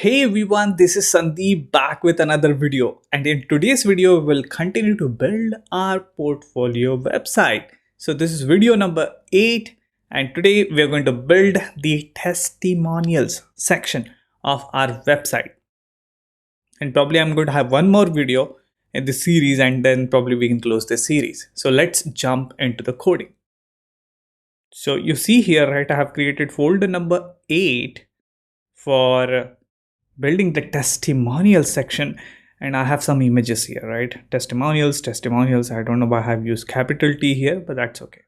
Hey everyone, this is Sandeep back with another video, and in today's video we'll continue to build our portfolio website. So this is video number 8, and today we're going to build the testimonials section of our website. And probably I'm going to have one more video in this series, and then probably we can close this series. So let's jump into the coding. So you see here, right, I have created folder number 8 for building the testimonial section, and I have some images here, right? Testimonials. I don't know why I have used capital T here, but that's okay.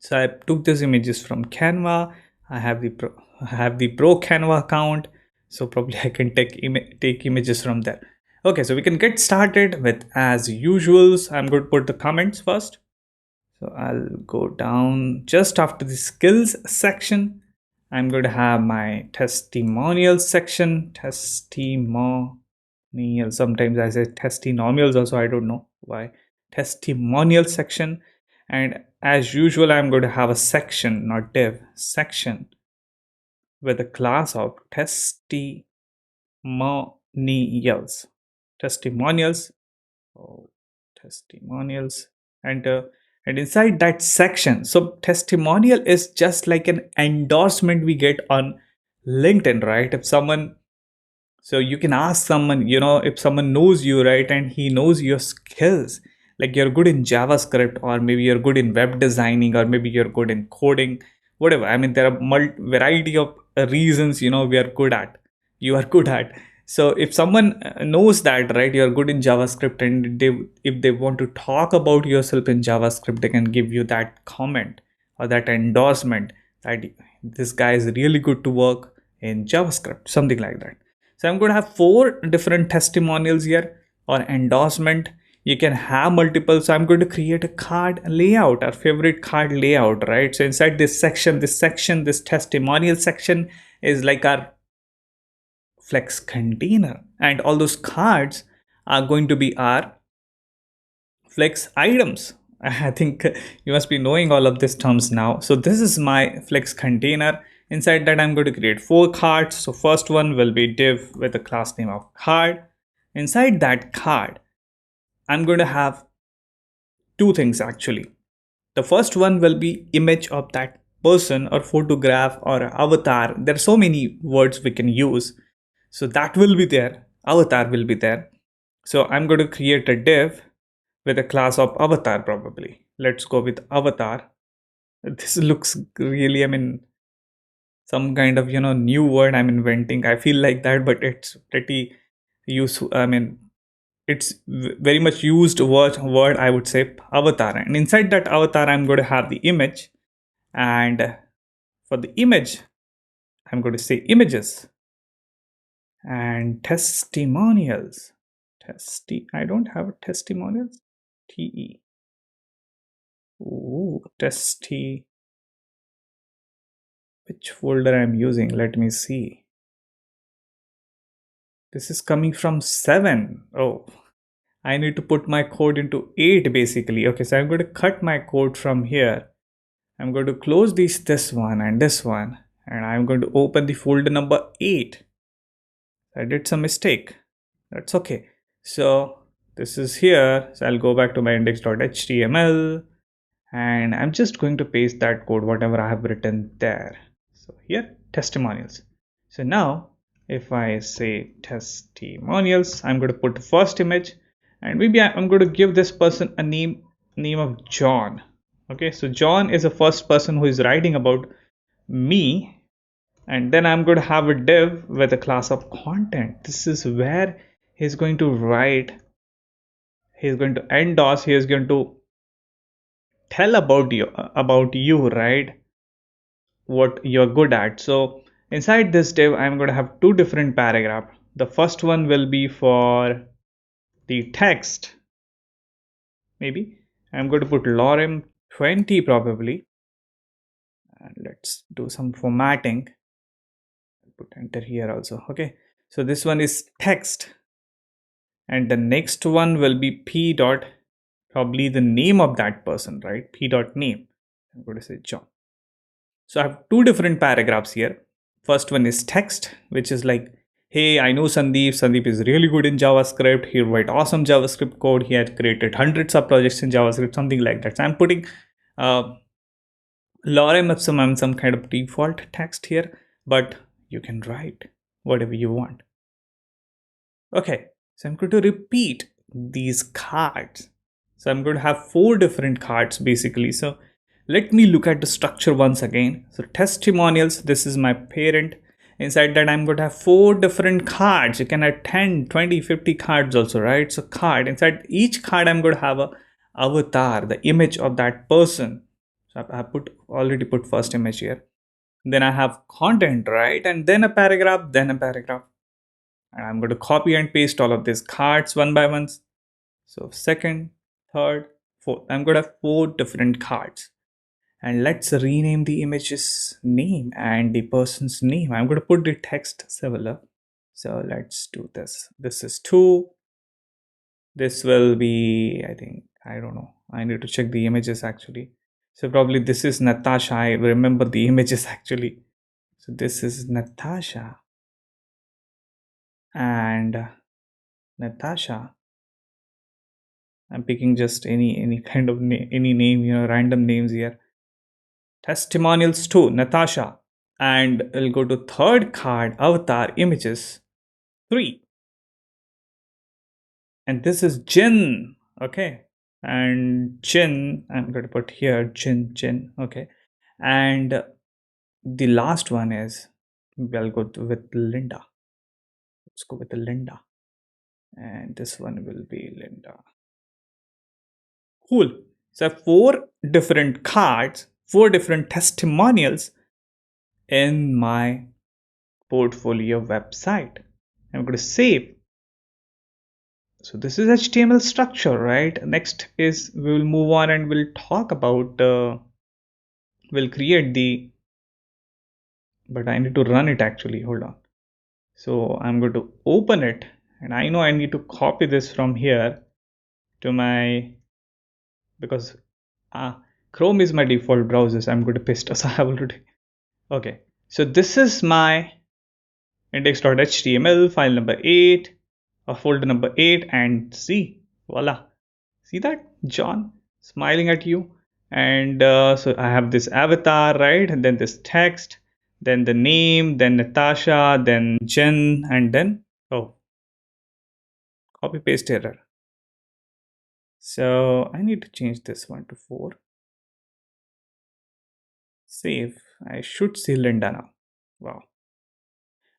So I took these images from Canva. I have the pro Canva account, so probably I can take images from there. Okay, so we can get started with, as usual, I'm going to put the comments first. So I'll go down just after the skills section. I'm going to have my testimonials section. Testimonials. Sometimes I say testimonials also. I don't know why. Testimonial section. And as usual, I'm going to have a section, not div, section with a class of testimonials. Testimonials. Oh, testimonials. And inside that section, so testimonial is just like an endorsement we get on LinkedIn, right? If someone, so you can ask someone, if someone knows you, right, and he knows your skills, like you're good in JavaScript, or maybe you're good in web designing, or maybe you're good in coding, whatever. I mean, there are variety of reasons, you are good at, so if someone knows that, right, you're good in JavaScript, and if they want to talk about yourself in JavaScript, they can give you that comment or that endorsement that this guy is really good to work in JavaScript, something like that. So I'm going to have 4 different testimonials here, or endorsement. You can have multiple. So I'm going to create a card layout, our favorite card layout, right? So inside this section, this testimonial section is like our Flex container, and all those cards are going to be our Flex items. I think you must be knowing all of these terms now. So this is my Flex container. Inside that, I'm going to create 4 cards. So first one will be div with the class name of card. Inside that card, I'm going to have 2 things actually. The first one will be image of that person, or photograph, or avatar. There are so many words we can use. So that will be there, avatar will be there. So I'm going to create a div with a class of avatar probably. Let's go with avatar. This looks really, I mean, some kind of, new word I'm inventing. I feel like that, but it's pretty useful. I mean, it's very much used word, I would say, avatar. And inside that avatar, I'm going to have the image. And for the image, I'm going to say images. And testimonials. I don't have testimonials. TE. Ooh, which folder I'm using? Let me see. This is coming from 7. Oh, I need to put my code into 8 basically. Okay, so I'm going to cut my code from here. I'm going to close this one and this one, and I'm going to open the folder number 8. I did some mistake. That's okay. So this is here. So I'll go back to my index.html, and I'm just going to paste that code, whatever I have written there. So here, testimonials. So now if I say testimonials, I'm going to put the first image, and maybe I'm going to give this person a name of John. Okay, so John is the first person who is writing about me. And then I'm going to have a div with a class of content. This is where he's going to write, he's going to endorse, he's going to tell about you, right? What you're good at. So inside this div, I'm going to have 2 different paragraphs. The first one will be for the text. Maybe I'm going to put lorem 20 probably. And let's do some formatting. Put enter here also. Okay, so this one is text, and the next one will be p dot, probably the name of that person, right? P dot name. I'm going to say John. So I have 2 different paragraphs here. First one is text, which is like hey, I know Sandeep. Sandeep is really good in JavaScript. He write awesome JavaScript code. He had created hundreds of projects in JavaScript, something like that. So I'm putting lorem ipsum, I'm some kind of default text here, but you can write whatever you want. Okay, so I'm going to repeat these cards. So I'm going to have 4 different cards basically. So let me look at the structure once again. So testimonials, this is my parent. Inside that, I'm going to have 4 different cards. You can add 10, 20, 50 cards also, right? So card, inside each card, I'm going to have a avatar, the image of that person. So I already put first image here. Then I have content, right? And then a paragraph, then a paragraph. And I'm going to copy and paste all of these cards one by one. So second, third, fourth. I'm going to have 4 different cards. And let's rename the image's name and the person's name. I'm going to put the text similar. So let's do this. This is 2. This will be, I think, I don't know. I need to check the images actually. So probably this is Natasha. I remember the images actually. So this is Natasha. And Natasha. I'm picking just any kind of any name, random names here. Testimonials 2, Natasha. And we'll go to third card, avatar images 3. And this is Jin. Okay. And Jin, I'm going to put here Jin. Okay. And the last one is, we'll go with Linda. Let's go with Linda. And this one will be Linda. Cool. So I have 4 different cards, 4 different testimonials in my portfolio website. I'm going to save. So this is HTML structure, right? Next is we will move on and we'll talk about, we'll create the, but I need to run it actually. Hold on. So I'm going to open it, and I know I need to copy this from here to my, because Chrome is my default browser. So I'm going to paste as I have already. Okay. So this is my index.html file number 8, or folder number 8, and see, voila. See that? John smiling at you. And so I have this avatar, right? And then this text, then the name, then Natasha, then Jen, and then, oh, copy paste error. So I need to change this one to 4. Save. I should see Linda now. Wow.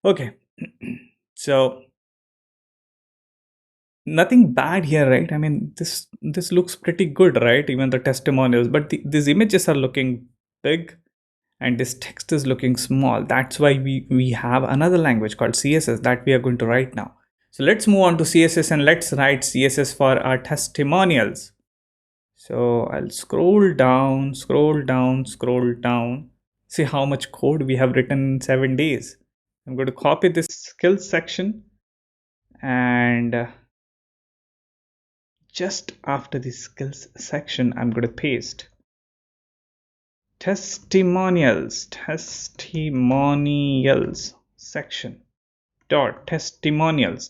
Okay. So nothing bad here, right? I mean, this looks pretty good, right? Even the testimonials, but these images are looking big and this text is looking small. That's why we have another language called CSS that we are going to write now. So let's move on to CSS and let's write CSS for our testimonials. So I'll scroll down. See how much code we have written in 7 days. I'm going to copy this skills section, and just after the skills section, I'm going to paste testimonials section dot testimonials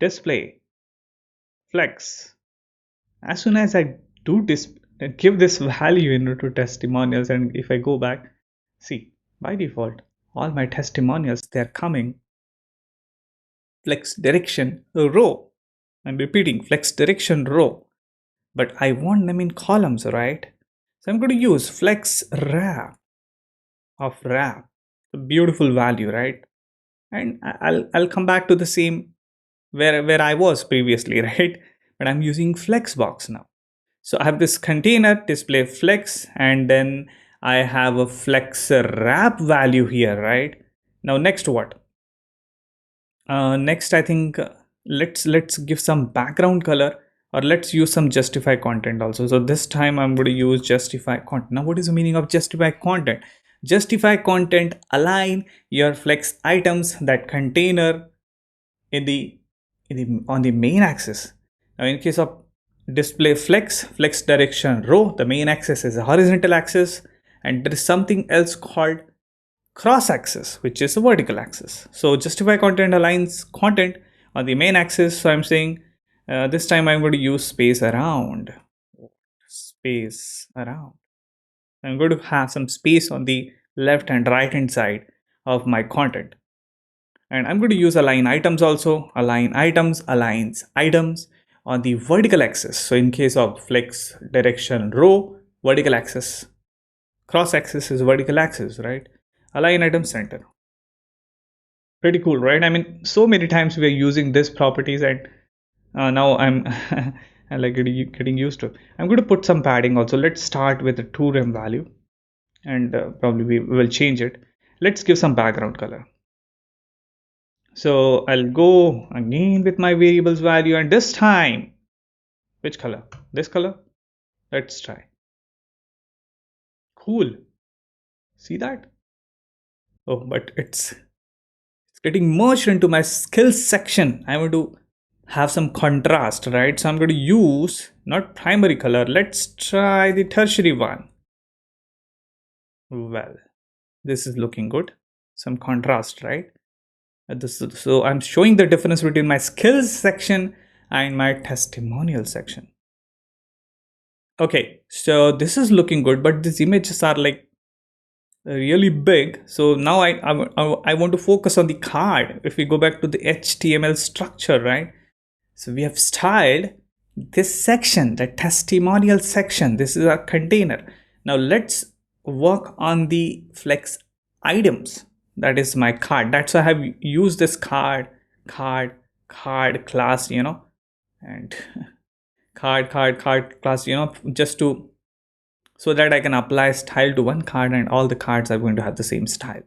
display flex. As soon as I do this, give this value to testimonials, and if I go back, see, by default all my testimonials, they're coming flex direction row. I'm repeating, flex direction row, but I want them in columns, right? So I'm going to use flex wrap of wrap, a beautiful value, right? And I'll come back to the same where I was previously, right? But I'm using flexbox now. So I have this container display flex, and then I have a flex wrap value here, right? Now next what? Next, I think let's give some background color, or let's use some justify content also. So this time I'm going to use justify content. Now what is the meaning of justify content? Justify content, align your flex items, that container on the main axis. Now in case of display flex direction row, the main axis is a horizontal axis, and there is something else called cross axis, which is a vertical axis. So justify content aligns content on the main axis. So I'm saying this time I'm going to use space around. Space around. I'm going to have some space on the left and right hand side of my content. And I'm going to use align items also. Align items aligns items on the vertical axis. So in case of flex direction row, vertical axis, cross axis is vertical axis, right? Align item center. Pretty cool, right? I mean, so many times we are using these properties, and now I'm I like getting used to it. I'm going to put some padding also. Let's start with the 2 rem value, and probably we will change it. Let's give some background color. So I'll go again with my variables value, and this time, which color? This color? Let's try. Cool. See that? Oh, but it's getting merged into my skills section. I want to have some contrast, right? So I'm going to use not primary color. Let's try the tertiary one. Well, this is looking good. Some contrast, right? So I'm showing the difference between my skills section and my testimonial section. Okay, so this is looking good, but these images are like really big. So now I want to focus on the card. If we go back to the HTML structure, right? So we have styled this section, the testimonial section. This is our container. Now let's work on the flex items. That is my card. That's why I have used this card class, and card class, just to, so that I can apply style to one card and all the cards are going to have the same style.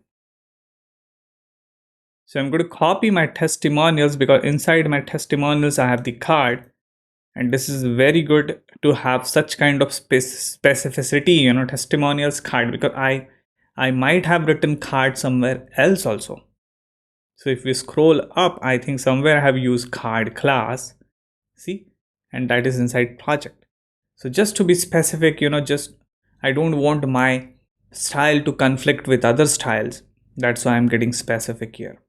So I'm going to copy my testimonials, because inside my testimonials I have the card, and this is very good to have such kind of specificity, testimonials card, because I might have written card somewhere else also. So if we scroll up, I think somewhere I have used card class, see, and that is inside project. So just to be specific, just I don't want my style to conflict with other styles. That's why I'm getting specific here.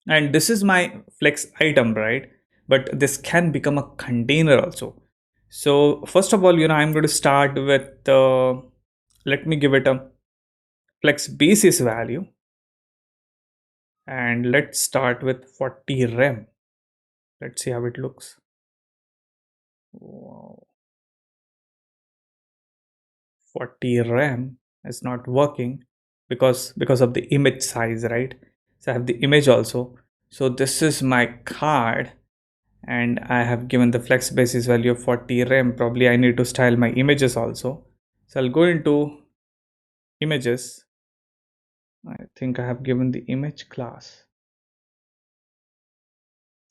And this is my flex item, right? But this can become a container also. So first of all, I'm going to start with, let me give it a flex basis value. And let's start with 40 rem. Let's see how it looks. Wow. 40 rem is not working because of the image size, right? So I have the image also. So this is my card, and I have given the flex basis value of 40 rem. Probably I need to style my images also. So I'll go into images. I think I have given the image class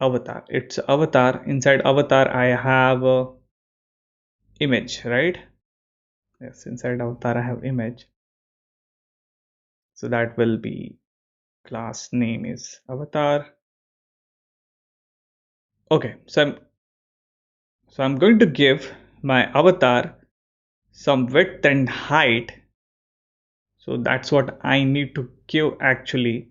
avatar. It's avatar. Inside avatar I have a image, right? Yes, inside avatar I have image. So that will be, class name is avatar. Okay, so I'm going to give my avatar some width and height. So that's what I need to give actually.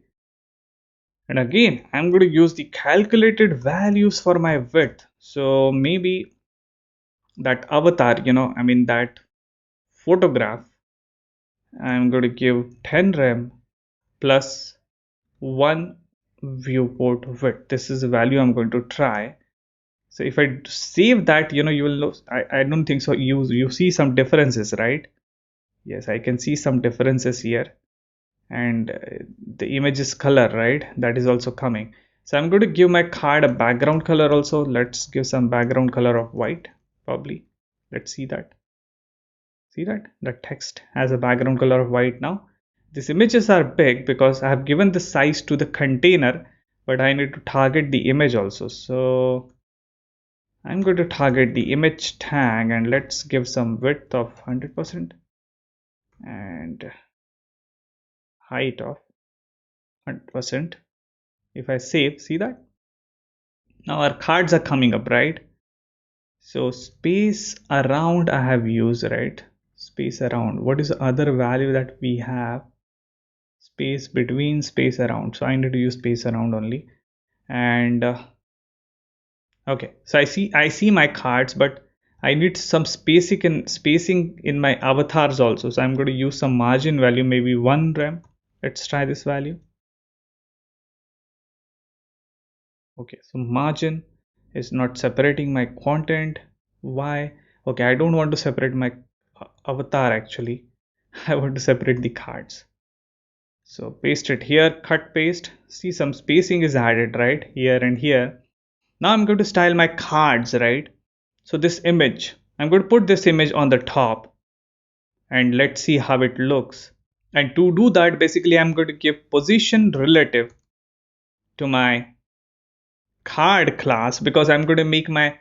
And again, I'm going to use the calculated values for my width. So maybe that avatar, that photograph, I'm going to give 10 rem plus 1 viewport width. This is the value I'm going to try. So if I save that, you will know, I don't think so. You see some differences, right? Yes, I can see some differences here. And the image is color, right? That is also coming. So I'm going to give my card a background color also. Let's give some background color of white, probably. Let's see that. See that? The text has a background color of white now. These images are big because I have given the size to the container, but I need to target the image also. So I'm going to target the image tag, and let's give some width of 100% and height of 100%. If I save, see that? Now our cards are coming up, right? So space around I have used, right? Space around. What is the other value that we have? space between, space around. So I need to use space around only. And okay, so I see my cards, but I need some spacing in my avatars also. So I'm going to use some margin value, maybe 1 rem. Let's try this value. Okay, so margin is not separating my content. Why? Okay, I don't want to separate my avatar actually. I want to separate the cards. So paste it here, cut paste. See, some spacing is added right here and here. Now I'm going to style my cards, right? So this image, I'm going to put this image on the top and let's see how it looks. And to do that, basically I'm going to give position relative to my card class, because I'm going to make my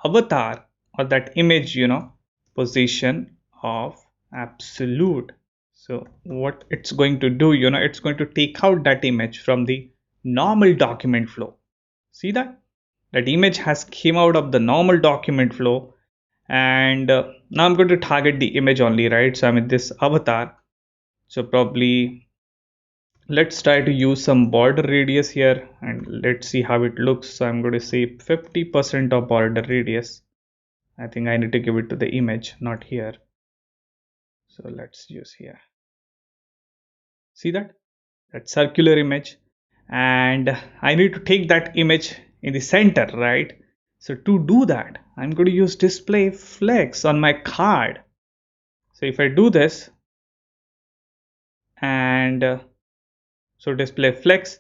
avatar or that image, position of absolute. So what it's going to do, it's going to take out that image from the normal document flow. See that? That image has came out of the normal document flow, and now I'm going to target the image only, right? So I'm in this avatar. So probably let's try to use some border radius here and let's see how it looks. So I'm going to say 50% of border radius. I think I need to give it to the image, not here. So let's use here. See that? That circular image. And I need to take that image in the center, right? So to do that, I'm going to use display flex on my card. So if I do this and so display flex,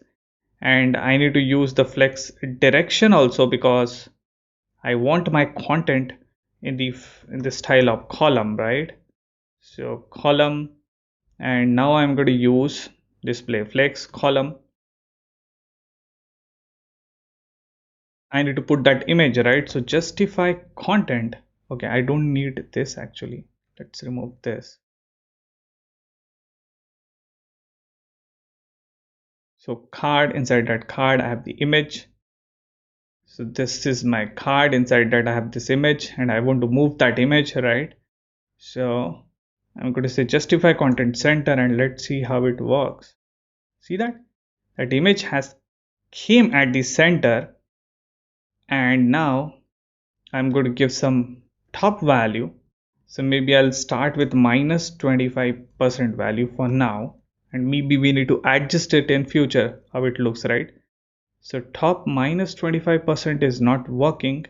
and I need to use the flex direction also because I want my content in the style of column, right? So column, and now I'm going to use display flex column. I need to put that image, right? So justify content. Okay, I don't need this actually. Let's remove this. So card, inside that card I have the image. So this is my card, inside that I have this image and I want to move that image, right? So I'm going to say justify content center and let's see how it works. See that? That image has came at the center, and now I'm going to give some top value. So maybe I'll start with minus 25% value for now, and maybe we need to adjust it in future how it looks, right? So top minus 25% is not working.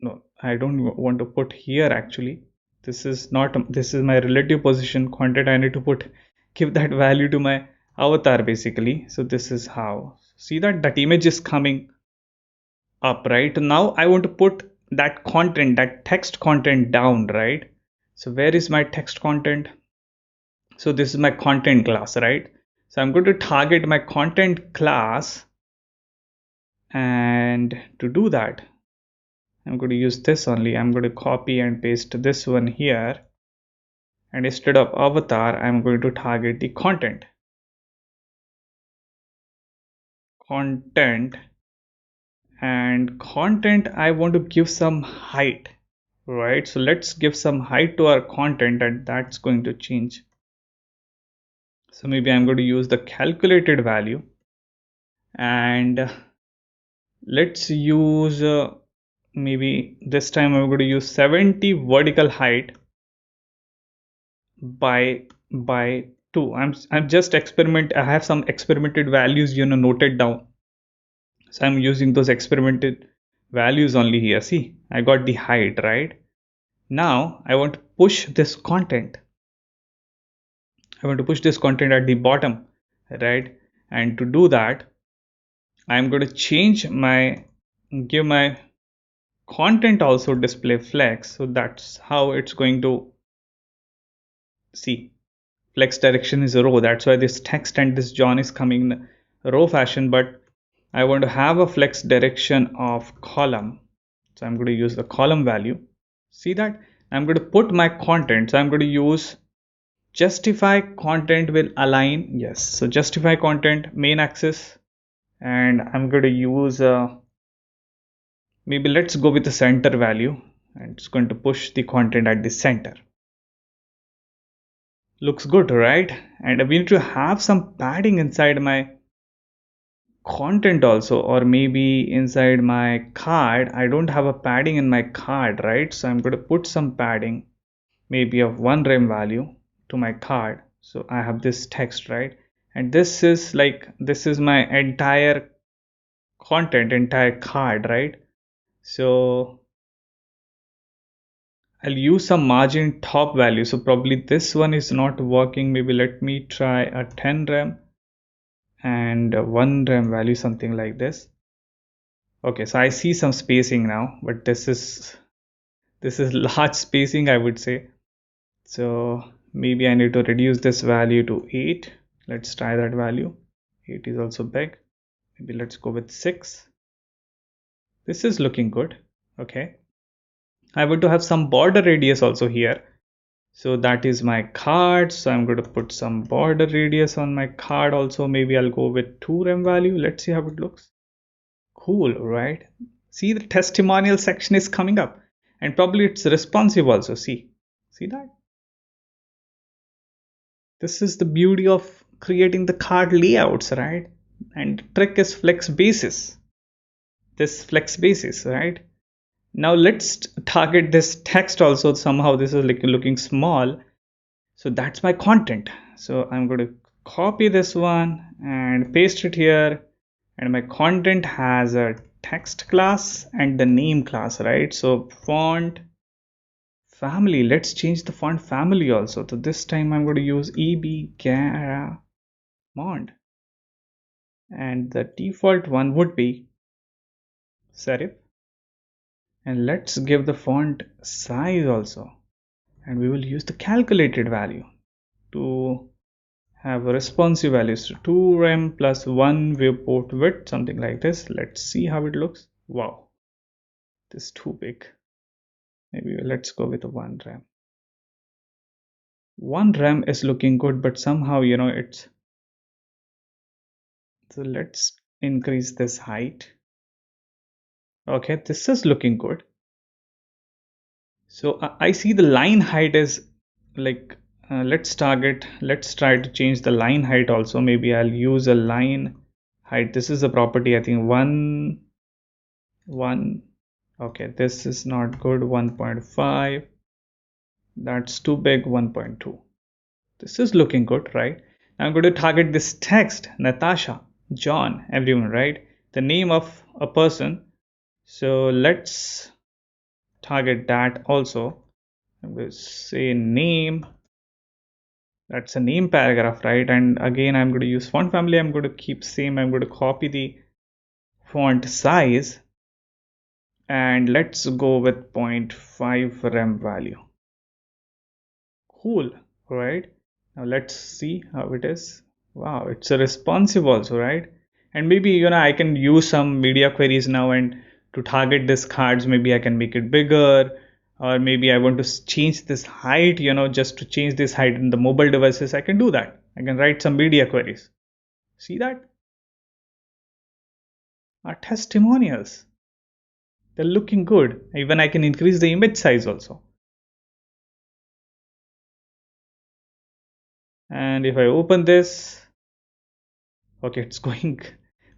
No, I don't want to put here actually. This is my relative position content. I need to give that value to my avatar basically. So this is how. See that image is coming up, right? Now I want to put that content, that text content down, right? So where is my text content? So this is my content class, right? So I'm going to target my content class, and to do that I'm going to use this only. I'm going to copy and paste this one here, and instead of avatar I'm going to target the content. And content I want to give some height, right? So let's give some height to our content, and that's going to change. So maybe I'm going to use the calculated value, and let's use maybe this time I'm going to use 70 vertical height by 2. I'm just experiment. I have some experimented values noted down, so I'm using those experimented values only here. See, I got the height, right? Now I want to push this content. I want to push this content at the bottom, right? And to do that I'm going to give my content also display flex. So that's how it's going to see. Flex direction is a row, that's why this text and this John is coming in row fashion, but I want to have a flex direction of column. So I'm going to use the column value. See that? I'm going to put my content. So I'm going to use justify content will align. Yes. So justify content main axis, and I'm going to use maybe let's go with the center value, and it's going to push the content at the center. Looks good, right? And we need to have some padding inside my content also, or maybe inside my card. I don't have a padding in my card, right? So I'm going to put some padding, maybe of 1 rem value to my card. So I have this text, right? And this is my entire content, entire card, right? So I'll use some margin top value. So probably this one is not working. Maybe let me try a 10 rem and a 1 rem value, something like this. Okay, so I see some spacing now, but this is large spacing, I would say. So maybe I need to reduce this value to 8. Let's try that value. 8 is also big. Maybe let's go with 6. This is looking good. Okay. I want to have some border radius also here. So that is my card. So I'm going to put some border radius on my card also. Maybe I'll go with 2 rem value. Let's see how it looks. Cool, right? See, the testimonial section is coming up, and probably it's responsive also. See that? This is the beauty of creating the card layouts, right? And the trick is flex basis. This flex basis, right? Now let's target this text also. Somehow this is like looking small. So that's my content. So I'm going to copy this one and paste it here. And my content has a text class and the name class, right? So font family, let's change the font family also. So this time I'm going to use EB Garamond, and the default one would be serif. And let's give the font size also, and we will use the calculated value to have a responsive values to 2 rem plus 1 viewport width, something like this. Let's see how it looks. Wow, this is too big. Maybe let's go with a 1 rem. 1 rem is looking good, but somehow it's, so let's increase this height. Okay, this is looking good. So I see the line height is like, let's try to change the line height also. Maybe I'll use a line height. This is a property, I think 1. Okay, this is not good. 1.5, that's too big. 1.2, this is looking good, right? I'm going to target this text, Natasha, John, everyone, right? The name of a person. So let's target that also. I'm going to say name. That's a name paragraph, right? And again, I'm going to use font family. I'm going to keep same. I'm going to copy the font size, and let's go with 0.5 rem value. Cool, right? Now let's see how it is. Wow, it's a responsive also, right? And maybe I can use some media queries now, and to target these cards, maybe I can make it bigger, or maybe I want to change this height, just to change this height in the mobile devices. I can do that. I can write some media queries. See that? Our testimonials, they're looking good. Even I can increase the image size also. And if I open this, okay, it's going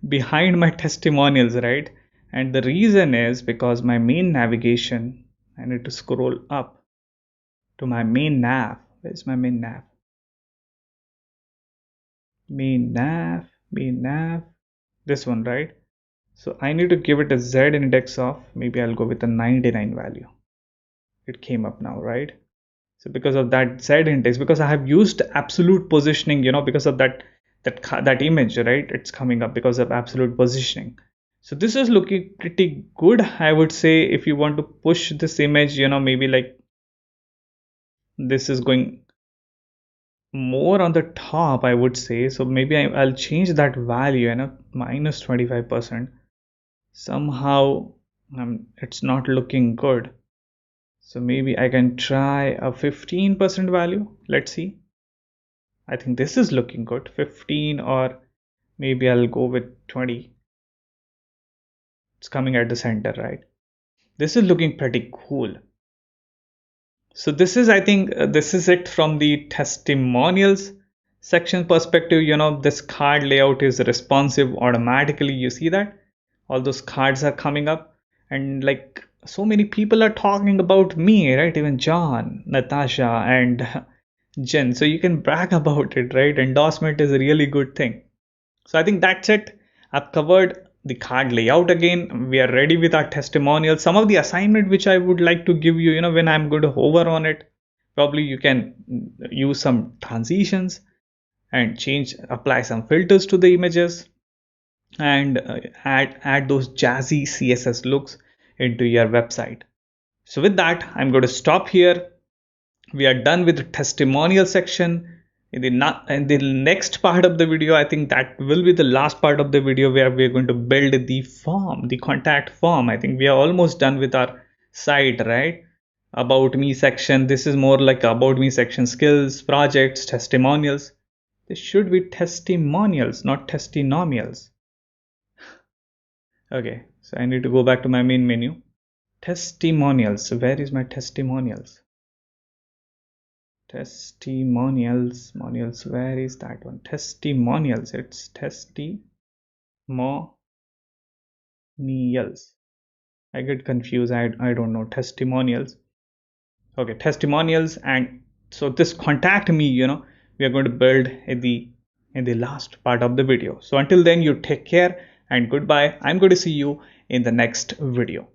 behind my testimonials, right? And the reason is because my main navigation, I need to scroll up to my main nav. Where's my main nav? Main nav, this one, right? So I need to give it a Z index of, maybe I'll go with a 99 value. It came up now, right? So because of that Z index, because I have used absolute positioning, because of that image, right? It's coming up because of absolute positioning. So this is looking pretty good, I would say. If you want to push this image, maybe like this is going more on the top, I would say. So maybe I'll change that value, minus 25%. Somehow it's not looking good. So maybe I can try a 15% value. Let's see. I think this is looking good. 15, or maybe I'll go with 20. It's coming at the center, right? This is looking pretty cool. So this is, I think, this is it from the testimonials section perspective. This card layout is responsive automatically. You see that all those cards are coming up, and like so many people are talking about me, right? Even John, Natasha, and Jen. So you can brag about it, right? Endorsement is a really good thing. So I think that's it. I've covered the card layout again. We are ready with our testimonial. Some of the assignment which I would like to give you, when I'm going to hover on it, probably you can use some transitions and apply some filters to the images, and add those jazzy CSS looks into your website. So with that, I'm going to stop here. We are done with the testimonial section. In the next part of the video, I think that will be the last part of the video where we are going to build the form, the contact form. I think we are almost done with our site, right? About me section. This is more like about me section: skills, projects, testimonials. This should be testimonials, not testimonials. Okay, so I need to go back to my main menu. Testimonials. Where is my testimonials? Testimonials. Where is that one? Testimonials. It's testimonials. I get confused. I don't know. Testimonials. Okay, testimonials. And so this contact me, we are going to build in the last part of the video. So until then, you take care and goodbye. I'm going to see you in the next video.